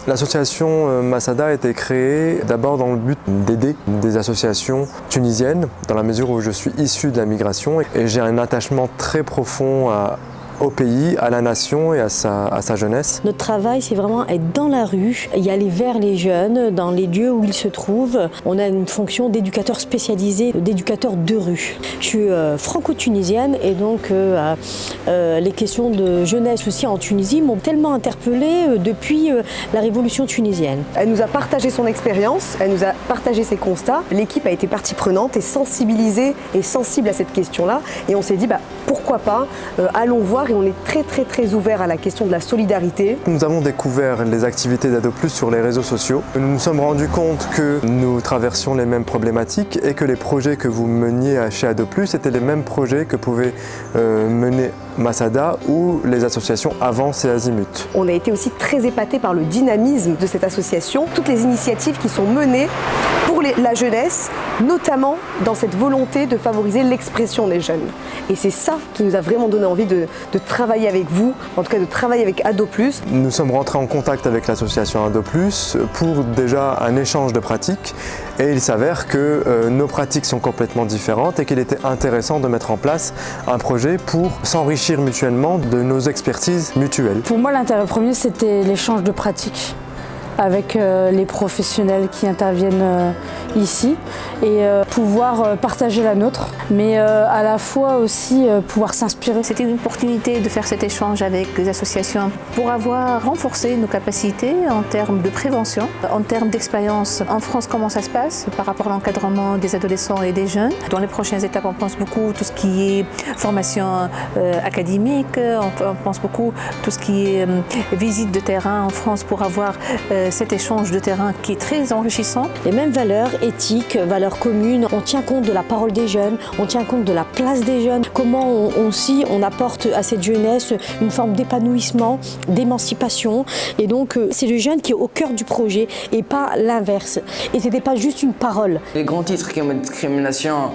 L'association Masada a été créée d'abord dans le but d'aider des associations tunisiennes, dans la mesure où je suis issu de la migration et j'ai un attachement très profond au pays, à la nation et à sa jeunesse. Notre travail, c'est vraiment être dans la rue, y aller vers les jeunes, dans les lieux où ils se trouvent. On a une fonction d'éducateur spécialisé, d'éducateur de rue. Je suis franco-tunisienne et donc les questions de jeunesse aussi en Tunisie m'ont tellement interpellée depuis la révolution tunisienne. Elle nous a partagé son expérience, elle nous a partagé ses constats. L'équipe a été partie prenante et sensibilisée et sensible à cette question-là. Et on s'est dit, pourquoi pas, allons voir. Et on est très ouvert à la question de la solidarité. Nous avons découvert les activités d'Ado Plus sur les réseaux sociaux. Nous nous sommes rendus compte que nous traversions les mêmes problématiques et que les projets que vous meniez chez Ado Plus étaient les mêmes projets que pouvait mener Masada ou les associations Avance et Azimut. On a été aussi très épatés par le dynamisme de cette association, toutes les initiatives qui sont menées pour la jeunesse, notamment dans cette volonté de favoriser l'expression des jeunes. Et c'est ça qui nous a vraiment donné envie de travailler avec vous, en tout cas de travailler avec Ado Plus. Nous sommes rentrés en contact avec l'association Ado Plus pour déjà un échange de pratiques et il s'avère que nos pratiques sont complètement différentes et qu'il était intéressant de mettre en place un projet pour s'enrichir mutuellement de nos expertises mutuelles. Pour moi, l'intérêt premier, c'était l'échange de pratiques avec les professionnels qui interviennent ici et pouvoir partager la nôtre, mais à la fois aussi pouvoir s'inspirer. C'était une opportunité de faire cet échange avec les associations pour avoir renforcé nos capacités en termes de prévention, en termes d'expérience. En France, comment ça se passe par rapport à l'encadrement des adolescents et des jeunes. Dans les prochaines étapes, on pense beaucoup tout ce qui est formation académique, on pense beaucoup tout ce qui est visite de terrain en France pour avoir cet échange de terrain qui est très enrichissant. Les mêmes valeurs éthiques, valeurs communes, on tient compte de la parole des jeunes, on tient compte de la place des jeunes, comment on apporte à cette jeunesse une forme d'épanouissement, d'émancipation. Et donc c'est le jeune qui est au cœur du projet et pas l'inverse. Et ce n'était pas juste une parole. Les grands titres comme discrimination,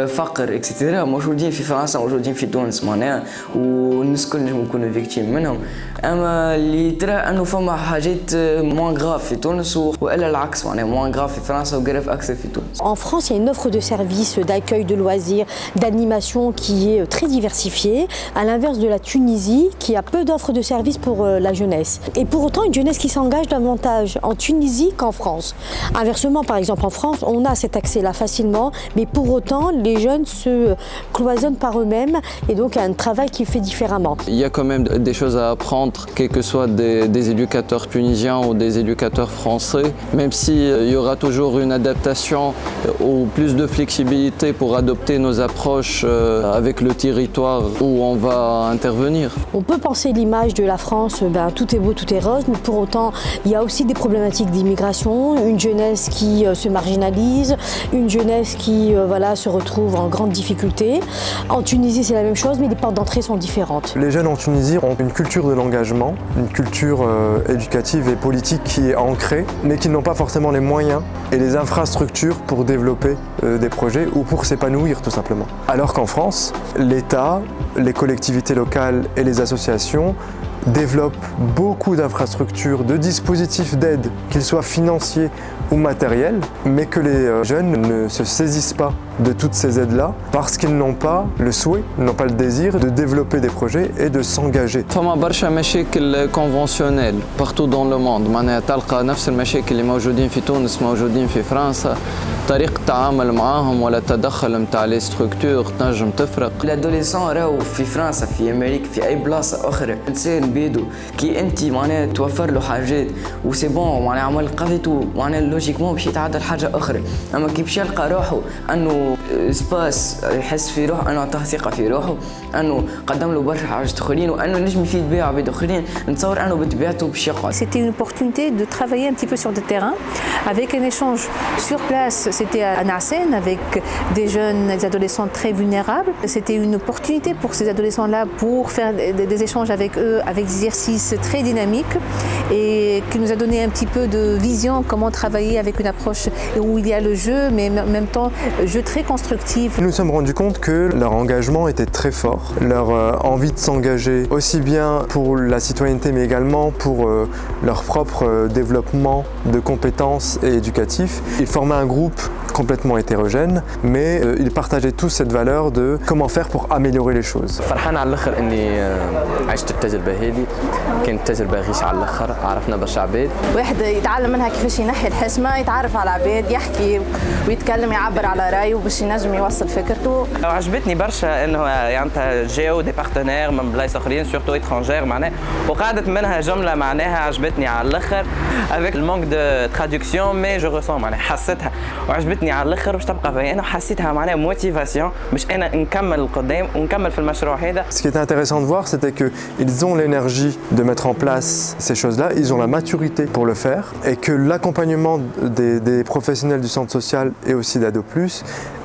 فقر, etc. موجودين في فرنسا موجودين في تونس معناها والناس الكل نجموا نكونوا فيكتيم منهم. اما اللي ترى انه فما حاجات موان غراف في تونس والا العكس معناها موان غراف في فرنسا وغراف اكثر في تونس. En France, il y a une offre de services, d'accueil, de loisirs, d'animation qui est très diversifiée, à l'inverse de la Tunisie qui a peu d'offres de services pour la jeunesse. Et pour autant, une jeunesse qui s'engage davantage en Tunisie qu'en France. Inversement, par exemple, en France, on a cet accès-là facilement, mais pour autant, les jeunes se cloisonnent par eux-mêmes et donc il y a un travail qui est fait différemment. Il y a quand même des choses à apprendre, quels que soient des éducateurs tunisiens ou des éducateurs français, même s'il y aura toujours une adaptation ou plus de flexibilité pour adopter nos approches avec le territoire où on va intervenir. On peut penser l'image de la France, tout est beau, tout est rose, mais pour autant, il y a aussi des problématiques d'immigration, une jeunesse qui se marginalise, une jeunesse qui se retrouve en grande difficulté. En Tunisie, c'est la même chose, mais les portes d'entrée sont différentes. Les jeunes en Tunisie ont une culture de l'engagement, une culture éducative et politique qui est ancrée, mais qui n'ont pas forcément les moyens et les infrastructures pour développer des projets ou pour s'épanouir tout simplement. Alors qu'en France, l'État, les collectivités locales et les associations développent beaucoup d'infrastructures, de dispositifs d'aide, qu'ils soient financiers ou matériels, mais que les jeunes ne se saisissent pas de toutes ces aides-là parce qu'ils n'ont pas le souhait, n'ont pas le désir de développer des projets et de s'engager. فما برشا مشاكل conventionnelles partout dans le monde، معناها تلقى نفس المشاكل اللي موجودين في تونس موجودين في فرنسا، طريقة التعامل معاهم ولا التدخل نتاع لي ستركتور تنجم تفرق. الادوليسون راهو في فرنسا في امريكا في اي بلاصه اخرى انسان بيدو كي انت معناها توفر له حاجات وسي بون معناها عمل قضيته معناها لوجيكمون باش يتعدل حاجه اخرى، اما كي باش يلقى روحه انه سباس يحس في روحه انه عطاه ثقه في روحه انه قدم له برشا حاجات اخرين وانه نجم يفيد بها عباد اخرين، نتصور انه بطبيعته باش يقعد. C'était une opportunité de travailler un petit peu sur le terrain avec un échange sur place. C'était à Nassen avec des jeunes, des adolescents très vulnérables. C'était une opportunité pour ces adolescents-là pour faire des échanges avec eux, avec des exercices très dynamiques et qui nous a donné un petit peu de vision comment travailler avec une approche où il y a le jeu, mais en même temps jeu très constructif. perspectives. Nous nous sommes rendus compte que leur engagement était très fort, leur envie de s'engager aussi bien pour la citoyenneté mais également pour leur propre développement de compétences et éducatifs. Ils formaient un groupe complètement hétérogène, mais ils partageaient tous cette valeur de comment faire pour améliorer les choses. فرحان على الاخر اني عشت التجربه هذه، كانت تجربه غيش على الاخر، عرفنا برشا عباد. واحد يتعلم منها كيفاش ينحي الحشمه، يتعرف على العباد، يحكي ويتكلم، يعبر على رايه باش ينجم يوصل فكرته. وعجبتني برشا انه يعني جاو دي بارتنير من بلايص اخرين سورتو اترانجير معناها، وقعدت منها جمله معناها عجبتني على الاخر avec le manque de traduction mais je ressens معناها حسيتها وعجبتني على الاخر باش تبقى فيا انا حسيتها معناها موتيفاسيون باش انا نكمل القدام ونكمل في المشروع هذا. Ce qui était intéressant de voir, c'était qu'ils ont l'énergie de mettre en place ces choses-là, ils ont la maturité pour le faire et que l'accompagnement des professionnels du centre social et aussi d'Ado+,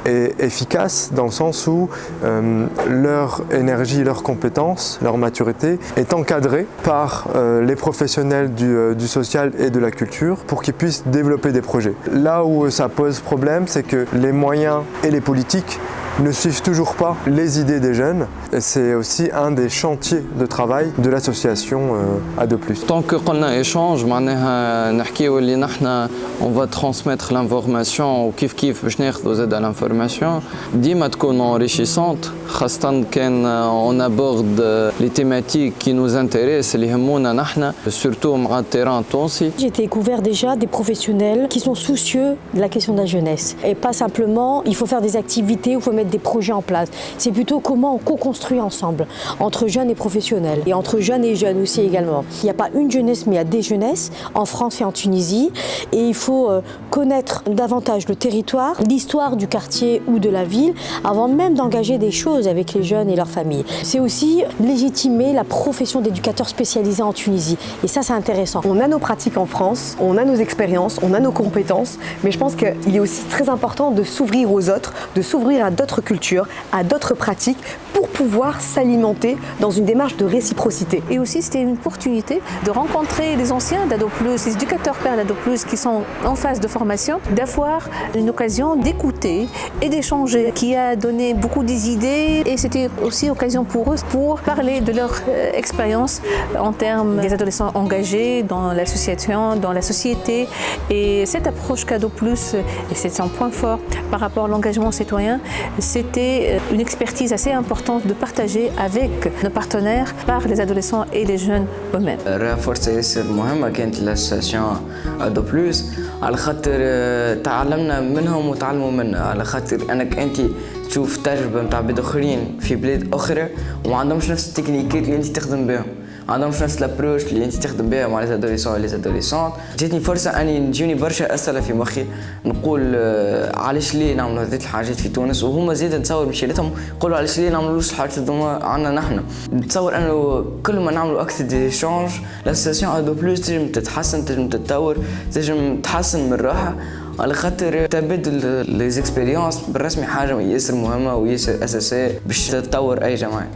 est efficace dans le sens où leur énergie, leurs compétences, leur maturité est encadrée par les professionnels du social et de la culture pour qu'ils puissent développer des projets. Là où ça pose problème, c'est que les moyens et les politiques ne suivent toujours pas les idées des jeunes. Et c'est aussi un des chantiers de travail de l'association Ado+. Tant que قلنا échange معناها نحكيو اللي نحنا on va transmettre l'information وكيف كيف باش ناخذوا زاد l'information ديما تكون enrichissante خاصة كان on aborde les thématiques qui nous intéressent اللي يهمونا نحنا surtout مع التيران التونسي. J'ai découvert déjà des professionnels qui sont soucieux de la question de la jeunesse et pas simplement il faut faire des activités, il faut mettre des projets en place. C'est plutôt comment on co-construit ensemble entre jeunes et professionnels et entre jeunes et jeunes aussi également. Il n'y a pas une jeunesse mais il y a des jeunesses en France et en Tunisie et il faut connaître davantage le territoire, l'histoire du quartier ou de la ville avant même d'engager des choses avec les jeunes et leurs familles. C'est aussi légitimer la profession d'éducateur spécialisé en Tunisie et ça c'est intéressant. On a nos pratiques en France, on a nos expériences, on a nos compétences, mais je pense qu'il est aussi très important de s'ouvrir aux autres, de s'ouvrir à d'autres cultures, à d'autres pratiques pour pouvoir s'alimenter dans une démarche de réciprocité. Et aussi, c'était une opportunité de rencontrer les anciens d'Ado+, les éducateurs pairs d'Ado+, qui sont en phase de formation, d'avoir une occasion d'écouter et d'échanger, qui a donné beaucoup d'idées. Et c'était aussi occasion pour eux pour parler de leur expérience en termes des adolescents engagés dans l'association, dans la société. Et cette approche qu'Ado+, et c'est son point fort par rapport à l'engagement citoyen, c'était une expertise assez importante de partager avec nos partenaires par les adolescents et les jeunes eux-mêmes. فرصة ياسر مهمة كانت للأسوسياسيون أدو بلوس على خاطر تعلمنا منهم وتعلموا منا على خاطر أنك أنت تشوف تجربة متاع عباد آخرين في بلاد أخرى وما عندهمش نفس التكنيكات اللي أنت تخدم بهم. عندهمش نفس الابروش اللي انت تخدم بها مع لي زادوليسون ولي زادوليسونت. جاتني فرصه اني نجيوني برشا اسئله في مخي نقول علاش ليه نعملوا هذه الحاجات في تونس وهما زيد نتصور مشكلتهم يقولوا علاش ليه نعملوش الحاجات هذوما عندنا نحن. نتصور انه كل ما نعملوا اكثر دي شونج لاسوسياسيون ادو بلوس تنجم تتحسن تنجم تتطور تنجم تحسن من الراحه على خاطر تبادل لي زيكسبيريونس بالرسمي حاجه ياسر مهمه وياسر اساسيه باش تطور اي جماعه.